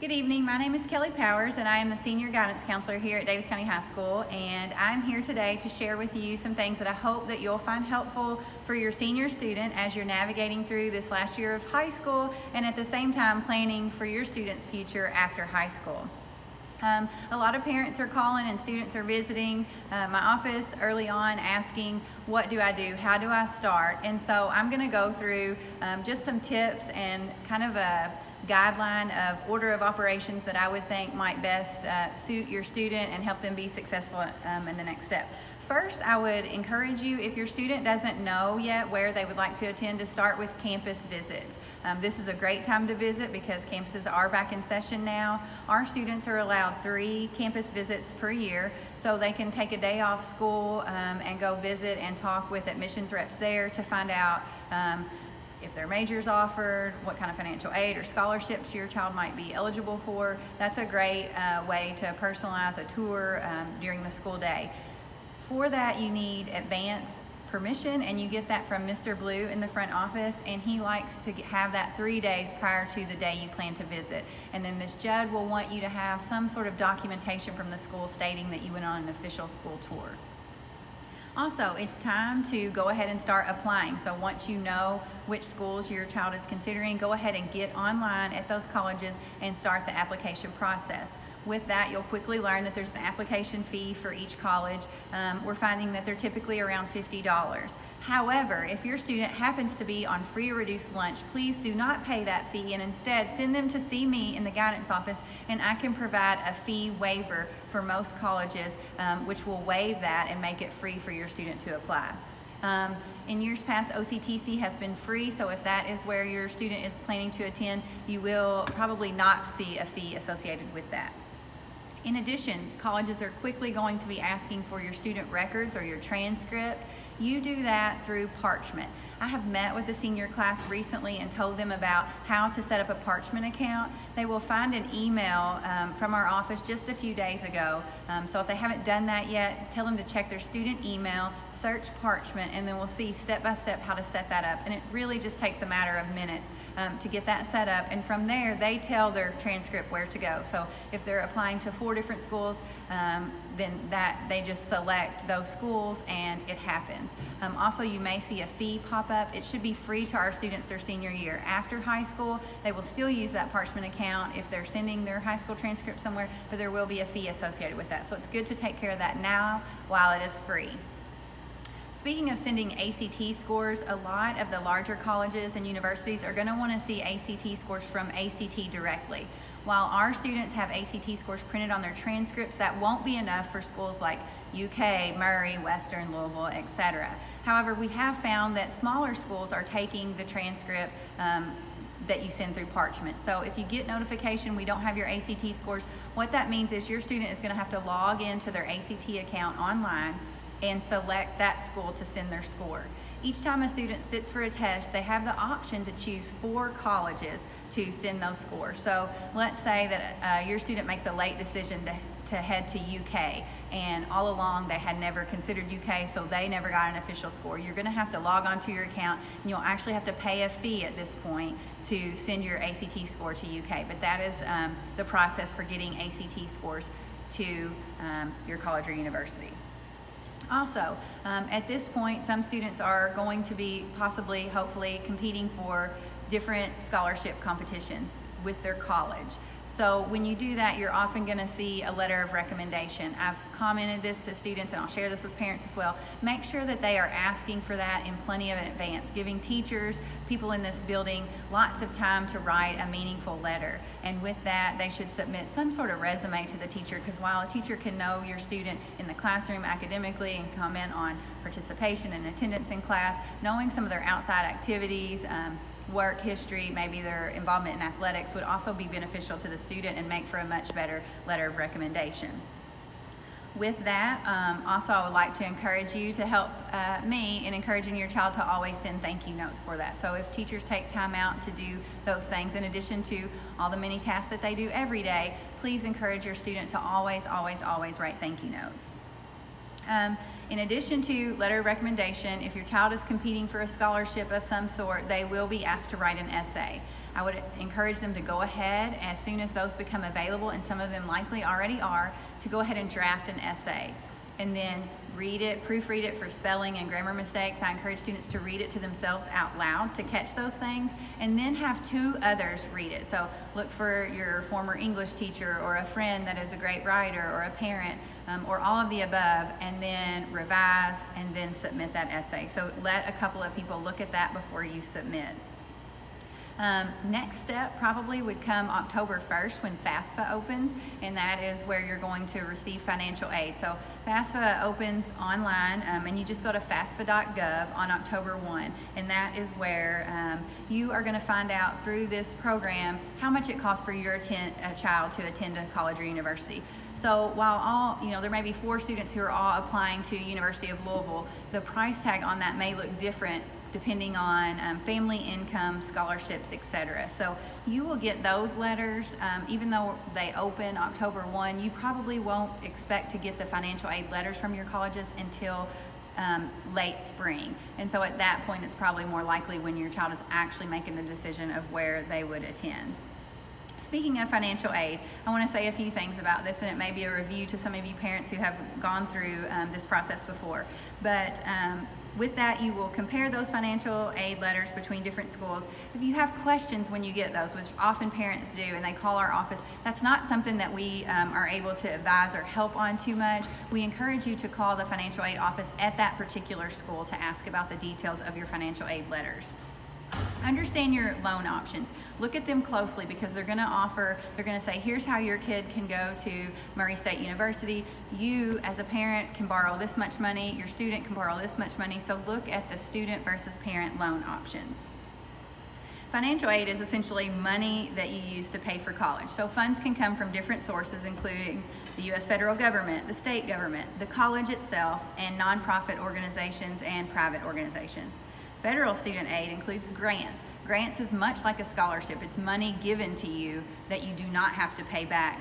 Good evening. My name is Kelly Powers, and I am the Senior Guidance Counselor here at Daviess County High School, and I'm here today to share with you some things that I hope that you'll find helpful for your senior student as you're navigating through this last year of high school and at the same time planning for your student's future after high school. A lot of parents are calling and students are visiting my office early on asking, what do I do? How do I start? And so I'm going to go through just some tips and kind of a guideline of order of operations that I would think might best suit your student and help them be successful in the next step. First, I would encourage you, if your student doesn't know yet where they would like to attend, to start with campus visits. This is a great time to visit because campuses are back in session now. Our students are allowed 3 campus visits per year, so they can take a day off school and go visit and talk with admissions reps there to find out if their major's offered, what kind of financial aid or scholarships your child might be eligible for. That's a great way to personalize a tour during the school day. For that, you need advance permission, and you get that from Mr. Blue in the front office, and he likes to have that 3 days prior to the day you plan to visit. And then Ms. Judd will want you to have some sort of documentation from the school stating that you went on an official school tour. Also, it's time to go ahead and start applying. So once you know which schools your child is considering, go ahead and get online at those colleges and start the application process. With that, you'll quickly learn that there's an application fee for each college. We're finding that they're typically around $50. However, if your student happens to be on free or reduced lunch, please do not pay that fee and instead send them to see me in the guidance office, and I can provide a fee waiver for most colleges, which will waive that and make it free for your student to apply. In years past, OCTC has been free, so if that is where your student is planning to attend, you will probably not see a fee associated with that. In addition, colleges are quickly going to be asking for your student records or your transcript. You do that through Parchment. I have met with the senior class recently and told them about how to set up a Parchment account. They will find an email from our office just a few days ago. So if they haven't done that yet, tell them to check their student email, search Parchment, and then we'll see step by step how to set that up. And it really just takes a matter of minutes to get that set up. And from there, they tell their transcript where to go. So if they're applying to 4 different schools, then they just select those schools and it happens. Also, you may see a fee pop up. It should be free to our students their senior year. After high school, they will still use that Parchment account if they're sending their high school transcript somewhere, but there will be a fee associated with that. So it's good to take care of that now while it is free. Speaking of sending ACT scores, a lot of the larger colleges and universities are going to want to see ACT scores from ACT directly. While our students have ACT scores printed on their transcripts, that won't be enough for schools like UK, Murray, Western, Louisville, etc. However, we have found that smaller schools are taking the transcript that you send through Parchment. So if you get notification we don't have your ACT scores, what that means is your student is going to have to log into their ACT account online and select that school to send their score. Each time a student sits for a test, they have the option to choose 4 colleges to send those scores. So let's say that your student makes a late decision to head to UK, and all along they had never considered UK, so they never got an official score. You're going to have to log onto your account, and you'll actually have to pay a fee at this point to send your ACT score to UK. But that is the process for getting ACT scores to your college or university. Also, at this point, some students are going to be possibly, hopefully, competing for different scholarship competitions with their college. So when you do that, you're often going to see a letter of recommendation. I've commented this to students, and I'll share this with parents as well. Make sure that they are asking for that in plenty of advance, giving teachers, people in this building, lots of time to write a meaningful letter. And with that, they should submit some sort of resume to the teacher, because while a teacher can know your student in the classroom academically and comment on participation and attendance in class, knowing some of their outside activities, work history, maybe their involvement in athletics would also be beneficial to the student and make for a much better letter of recommendation. With that, also I would like to encourage you to help me in encouraging your child to always send thank you notes for that. So if teachers take time out to do those things, in addition to all the many tasks that they do every day, please encourage your student to always, always, always write thank you notes. In addition to letter of recommendation, if your child is competing for a scholarship of some sort, they will be asked to write an essay. I would encourage them to go ahead as soon as those become available, and some of them likely already are, to go ahead and draft an essay. And then read it, proofread it for spelling and grammar mistakes. I encourage students to read it to themselves out loud to catch those things, and then have 2 others read it. So look for your former English teacher or a friend that is a great writer, or a parent, or all of the above, and then revise and then submit that essay. So let a couple of people look at that before you submit. Next step probably would come October 1st when FAFSA opens, and that is where you're going to receive financial aid. So FAFSA opens online, and you just go to FAFSA.gov on October 1, and that is where you are going to find out through this program how much it costs for your child to attend a college or university. So while there may be 4 students who are all applying to University of Louisville, the price tag on that may look different depending on family income, scholarships, etc. So you will get those letters, even though they open October 1, you probably won't expect to get the financial aid letters from your colleges until late spring. And so at that point, it's probably more likely when your child is actually making the decision of where they would attend. Speaking of financial aid, I want to say a few things about this, and it may be a review to some of you parents who have gone through this process before. But with that, you will compare those financial aid letters between different schools. If you have questions when you get those, which often parents do, and they call our office, that's not something that we are able to advise or help on too much. We encourage you to call the financial aid office at that particular school to ask about the details of your financial aid letters. Understand your loan options. Look at them closely, because they're going to say, here's how your kid can go to Murray State University. You as a parent can borrow this much money, your student can borrow this much money. So look at the student versus parent loan options. Financial aid is essentially money that you use to pay for college. So funds can come from different sources, including the U.S. federal government, the state government, the college itself, and nonprofit organizations and private organizations. Federal student aid includes grants. Grants is much like a scholarship. It's money given to you that you do not have to pay back.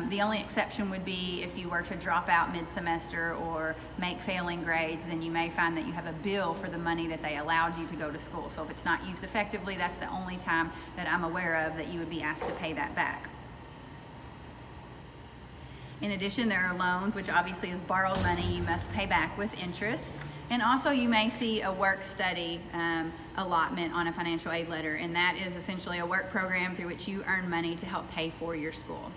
The only exception would be if you were to drop out mid-semester or make failing grades, then you may find that you have a bill for the money that they allowed you to go to school. So if it's not used effectively, that's the only time that I'm aware of that you would be asked to pay that back. In addition, there are loans, which obviously is borrowed money you must pay back with interest. And also you may see a work-study allotment on a financial aid letter, and that is essentially a work program through which you earn money to help pay for your school.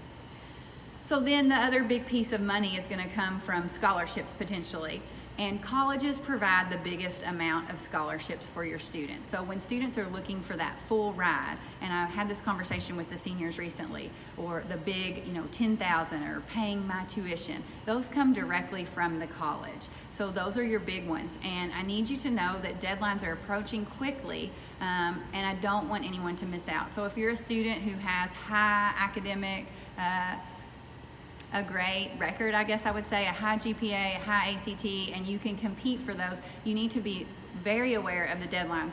So then the other big piece of money is going to come from scholarships potentially. And colleges provide the biggest amount of scholarships for your students. So when students are looking for that full ride, and I've had this conversation with the seniors recently, or the big, $10,000 or paying my tuition, those come directly from the college. So those are your big ones. And I need you to know that deadlines are approaching quickly, and I don't want anyone to miss out. So if you're a student who has high academic, a great record, I guess I would say, a high GPA, a high ACT, and you can compete for those, you need to be very aware of the deadlines.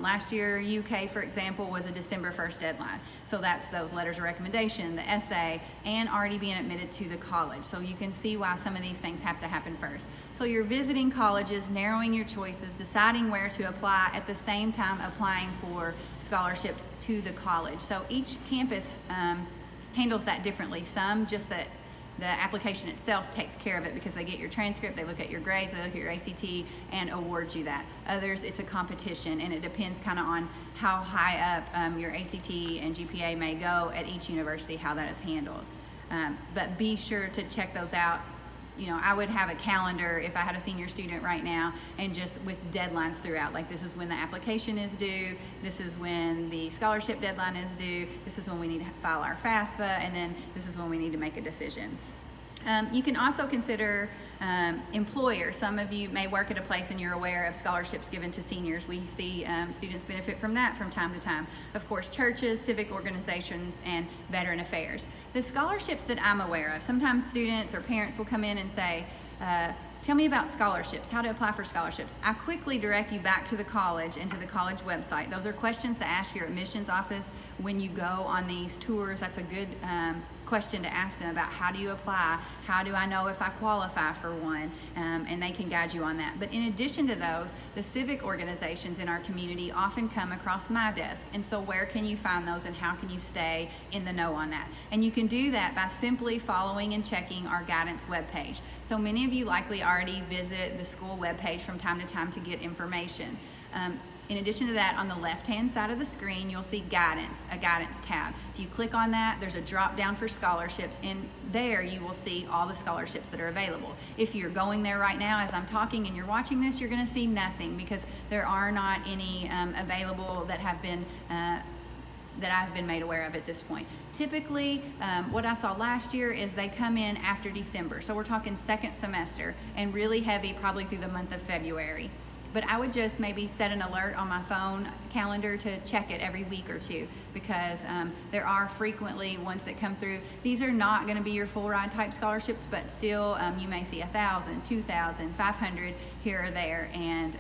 Last year, UK, for example, was a December 1st deadline. So that's those letters of recommendation, the essay, and already being admitted to the college. So you can see why some of these things have to happen first. So you're visiting colleges, narrowing your choices, deciding where to apply, at the same time applying for scholarships to the college. So each campus handles that differently. Some just that the application itself takes care of it because they get your transcript, they look at your grades, they look at your ACT, and award you that. Others, it's a competition, and it depends kind of on how high up your ACT and GPA may go at each university, how that is handled. But be sure to check those out. I would have a calendar if I had a senior student right now, and just with deadlines throughout, like this is when the application is due, this is when the scholarship deadline is due, this is when we need to file our FAFSA, and then this is when we need to make a decision. You can also consider employers. Some of you may work at a place and you're aware of scholarships given to seniors. We see students benefit from that from time to time. Of course, churches, civic organizations, and veteran affairs. The scholarships that I'm aware of, sometimes students or parents will come in and say, tell me about scholarships, how to apply for scholarships. I quickly direct you back to the college and to the college website. Those are questions to ask your admissions office when you go on these tours. That's a good question to ask them about how do you apply, how do I know if I qualify for one, and they can guide you on that. But in addition to those, the civic organizations in our community often come across my desk, and so where can you find those and how can you stay in the know on that? And you can do that by simply following and checking our guidance webpage. So many of you likely already visit the school webpage from time to time to get information. In addition to that, on the left-hand side of the screen, you'll see guidance, a guidance tab. If you click on that, there's a drop down for scholarships, and there you will see all the scholarships that are available. If you're going there right now as I'm talking and you're watching this, you're gonna see nothing because there are not any available that have been that I've been made aware of at this point. Typically, what I saw last year is they come in after December. So we're talking second semester and really heavy probably through the month of February. But I would just maybe set an alert on my phone calendar to check it every week or two because there are frequently ones that come through. These are not going to be your full ride type scholarships, but still you may see 1,000, 2,000, 500 here or there, and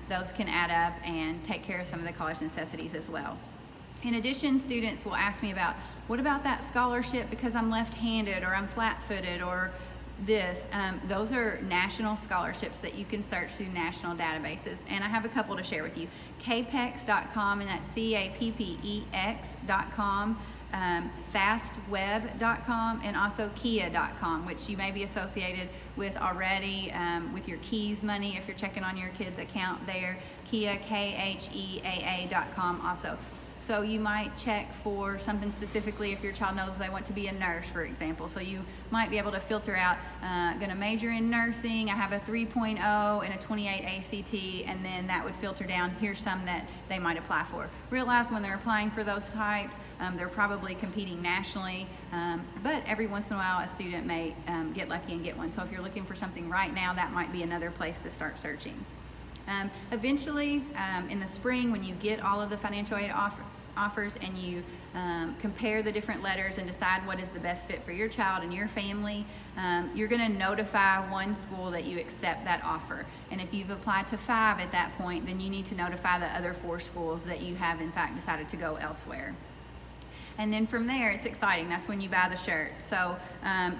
those can add up and take care of some of the college necessities as well. In addition, students will ask me about, what about that scholarship because I'm left-handed or I'm flat-footed or this. Those are national scholarships that you can search through national databases, and I have a couple to share with you. Capex.com, and that's CAPPEX.com, fastweb.com, and also Kia.com, which you may be associated with already with your Keys money if you're checking on your kids' account there. Kia, KHEAA.com also. So you might check for something specifically if your child knows they want to be a nurse, for example. So you might be able to filter out, going to major in nursing, I have a 3.0 and a 28 ACT, and then that would filter down, here's some that they might apply for. Realize when they're applying for those types, they're probably competing nationally, but every once in a while a student may get lucky and get one. So if you're looking for something right now, that might be another place to start searching. Eventually, in the spring, when you get all of the financial aid offers and you compare the different letters and decide what is the best fit for your child and your family, you're going to notify one school that you accept that offer. And if you've applied to 5 at that point, then you need to notify the other 4 schools that you have in fact decided to go elsewhere. And then from there, it's exciting. That's when you buy the shirt. So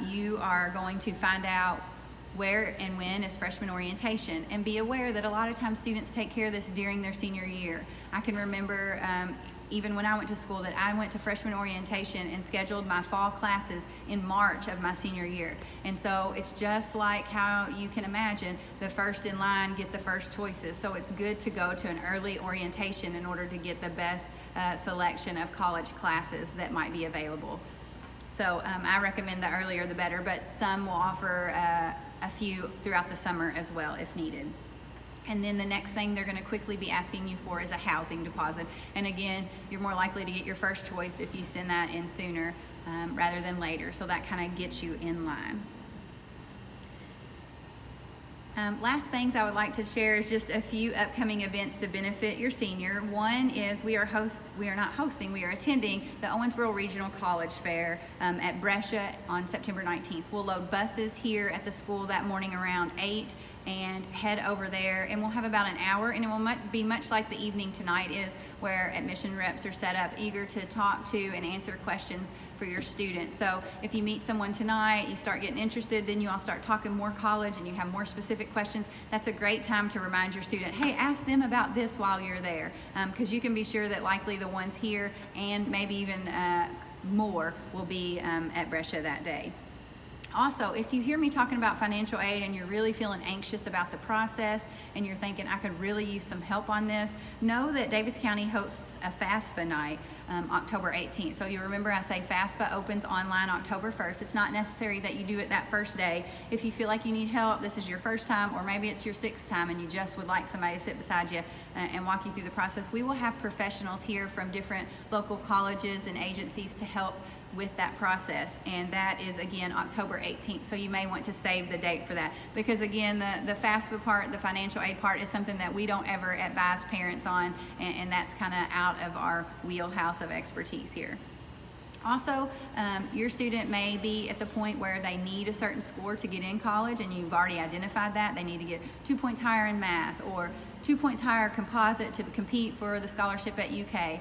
you are going to find out where and when is freshman orientation, and be aware that a lot of times students take care of this during their senior year. I can remember even when I went to school that I went to freshman orientation and scheduled my fall classes in March of my senior year. And so it's just like how you can imagine the first in line get the first choices. So it's good to go to an early orientation in order to get the best selection of college classes that might be available. So I recommend the earlier the better, but some will offer a few throughout the summer as well if needed. And then the next thing they're going to quickly be asking you for is a housing deposit. And again, you're more likely to get your first choice if you send that in sooner rather than later. So that kind of gets you in line. Last things I would like to share is just a few upcoming events to benefit your senior. One is we are attending the Owensboro Regional College Fair at Brescia on September 19th. We'll load buses here at the school that morning around 8 and head over there, and we'll have about an hour, and it will be much like the evening tonight is, where admission reps are set up eager to talk to and answer questions for your students. So if you meet someone tonight, you start getting interested, then you all start talking more college and you have more specific questions, that's a great time to remind your student, hey, ask them about this while you're there, because you can be sure that likely the ones here and maybe even more will be at Brescia that day. Also, if you hear me talking about financial aid and you're really feeling anxious about the process and you're thinking, I could really use some help on this, know that Daviess County hosts a FAFSA night October 18th. So you remember I say FAFSA opens online October 1st. It's not necessary that you do it that first day. If you feel like you need help, this is your first time, or maybe it's your 6th time and you just would like somebody to sit beside you and walk you through the process, we will have professionals here from different local colleges and agencies to help with that process, and that is again October 18th. So you may want to save the date for that, because again the FAFSA part, the financial aid part, is something that we don't ever advise parents on, and that's kind of out of our wheelhouse of expertise here. Also, your student may be at the point where they need a certain score to get in college, and you've already identified that. They need to get 2 points higher in math or 2 points higher composite to compete for the scholarship at UK.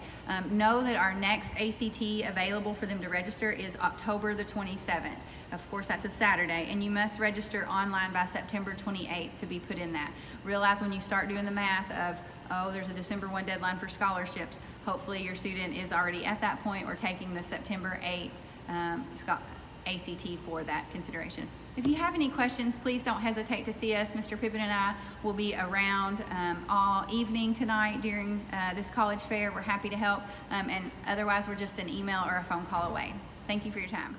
Know that our next ACT available for them to register is October the 27th. Of course, that's a Saturday, and you must register online by September 28th to be put in that. Realize when you start doing the math of, oh, there's a December 1 deadline for scholarships, hopefully your student is already at that point or taking the September 8th ACT for that consideration. If you have any questions, please don't hesitate to see us. Mr. Pippin and I will be around all evening tonight during this college fair. We're happy to help, and otherwise we're just an email or a phone call away. Thank you for your time.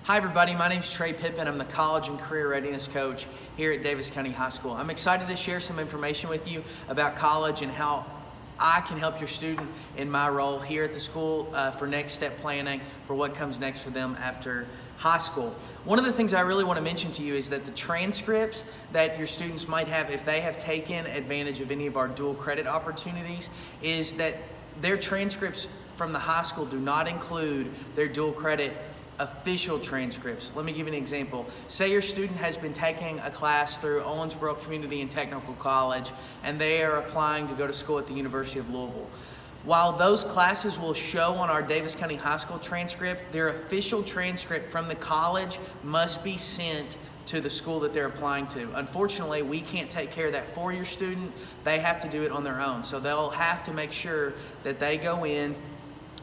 Hi everybody, my name is Trey Pippin. I'm the College and Career Readiness Coach here at Daviess County High School. I'm excited to share some information with you about college and how I can help your student in my role here at the school for next step planning for what comes next for them after high school. One of the things I really want to mention to you is that the transcripts that your students might have if they have taken advantage of any of our dual credit opportunities is that their transcripts from the high school do not include their dual credit official transcripts. Let me give you an example. Say your student has been taking a class through Owensboro Community and Technical College and they are applying to go to school at the University of Louisville. While those classes will show on our Daviess County High School transcript, their official transcript from the college must be sent to the school that they're applying to. Unfortunately, we can't take care of that for your student. They have to do it on their own. So they'll have to make sure that they go in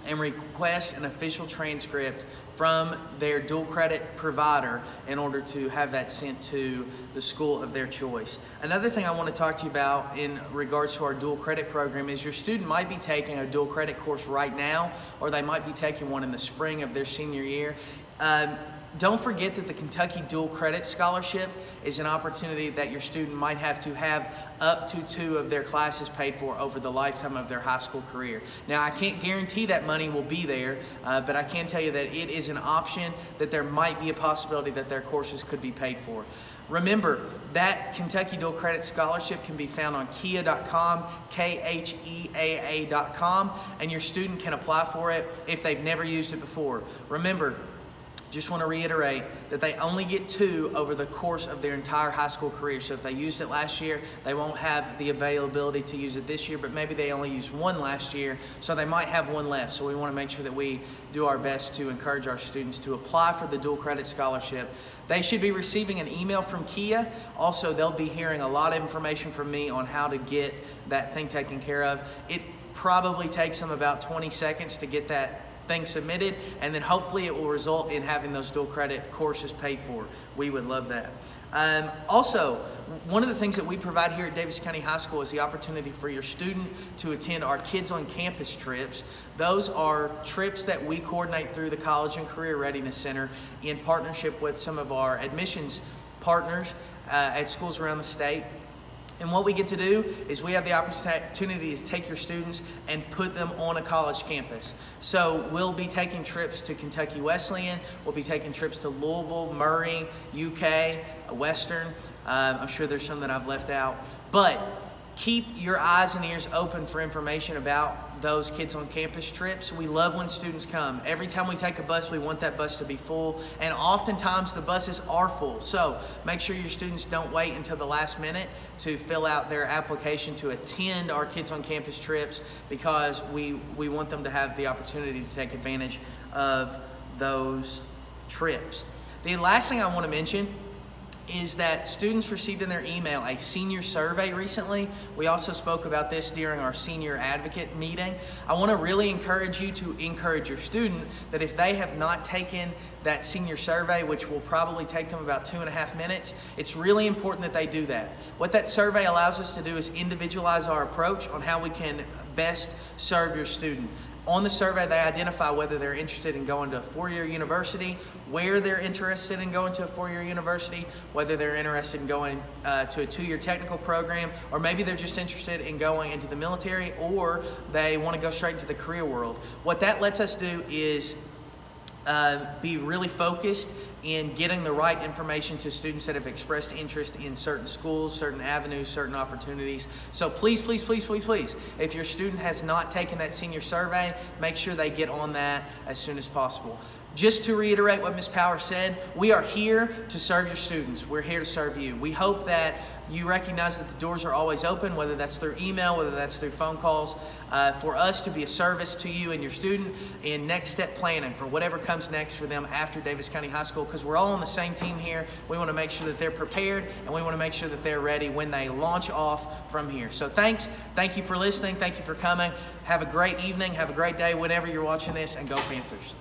and request an official transcript from their dual credit provider in order to have that sent to the school of their choice. Another thing I want to talk to you about in regards to our dual credit program is your student might be taking a dual credit course right now, or they might be taking one in the spring of their senior year. Don't forget that the Kentucky Dual Credit Scholarship is an opportunity that your student might have to have up to 2 of their classes paid for over the lifetime of their high school career. Now, I can't guarantee that money will be there, but I can tell you that it is an option, that there might be a possibility that their courses could be paid for. Remember, that Kentucky Dual Credit Scholarship can be found on KHEAA.com, KHEAA.com, and your student can apply for it if they've never used it before. Remember, just want to reiterate that they only get 2 over the course of their entire high school career. So if they used it last year, they won't have the availability to use it this year, but maybe they only used 1 last year, so they might have 1 left. So we want to make sure that we do our best to encourage our students to apply for the dual credit scholarship. They should be receiving an email from KHEAA. Also, they'll be hearing a lot of information from me on how to get that thing taken care of. It probably takes them about 20 seconds to get that thing submitted, and then hopefully it will result in having those dual credit courses paid for. We would love that. Also, one of the things that we provide here at Daviess County High School is the opportunity for your student to attend our Kids on Campus trips. Those are trips that we coordinate through the College and Career Readiness Center in partnership with some of our admissions partners at schools around the state. And what we get to do is we have the opportunity to take your students and put them on a college campus. So we'll be taking trips to Kentucky Wesleyan, we'll be taking trips to Louisville, Murray, UK, Western. I'm sure there's some that I've left out. But keep your eyes and ears open for information about those Kids on Campus trips. We love when students come. Every time we take a bus, we want that bus to be full, and oftentimes the buses are full. So make sure your students don't wait until the last minute to fill out their application to attend our Kids on Campus trips, because we want them to have the opportunity to take advantage of those trips. The last thing I want to mention is that students received in their email a senior survey recently. We also spoke about this during our senior advocate meeting. I want to really encourage you to encourage your student that if they have not taken that senior survey, which will probably take them about 2.5 minutes, it's really important that they do that. What that survey allows us to do is individualize our approach on how we can best serve your student. On the survey, they identify whether they're interested in going to a 4-year university, where they're interested in going to a 4-year university, whether they're interested in going to a 2-year technical program, or maybe they're just interested in going into the military, or they want to go straight into the career world. What that lets us do is be really focused in getting the right information to students that have expressed interest in certain schools, certain avenues, certain opportunities. So please, please, please, please, please, if your student has not taken that senior survey, make sure they get on that as soon as possible. Just to reiterate what Ms. Power said, we are here to serve your students. We're here to serve you. We hope that you recognize that the doors are always open, whether that's through email, whether that's through phone calls, for us to be a service to you and your student in next step planning for whatever comes next for them after Daviess County High School, because we're all on the same team here. We want to make sure that they're prepared, and we want to make sure that they're ready when they launch off from here. So thank you for listening. Thank you for coming. Have a great evening. Have a great day whenever you're watching this, and go Panthers.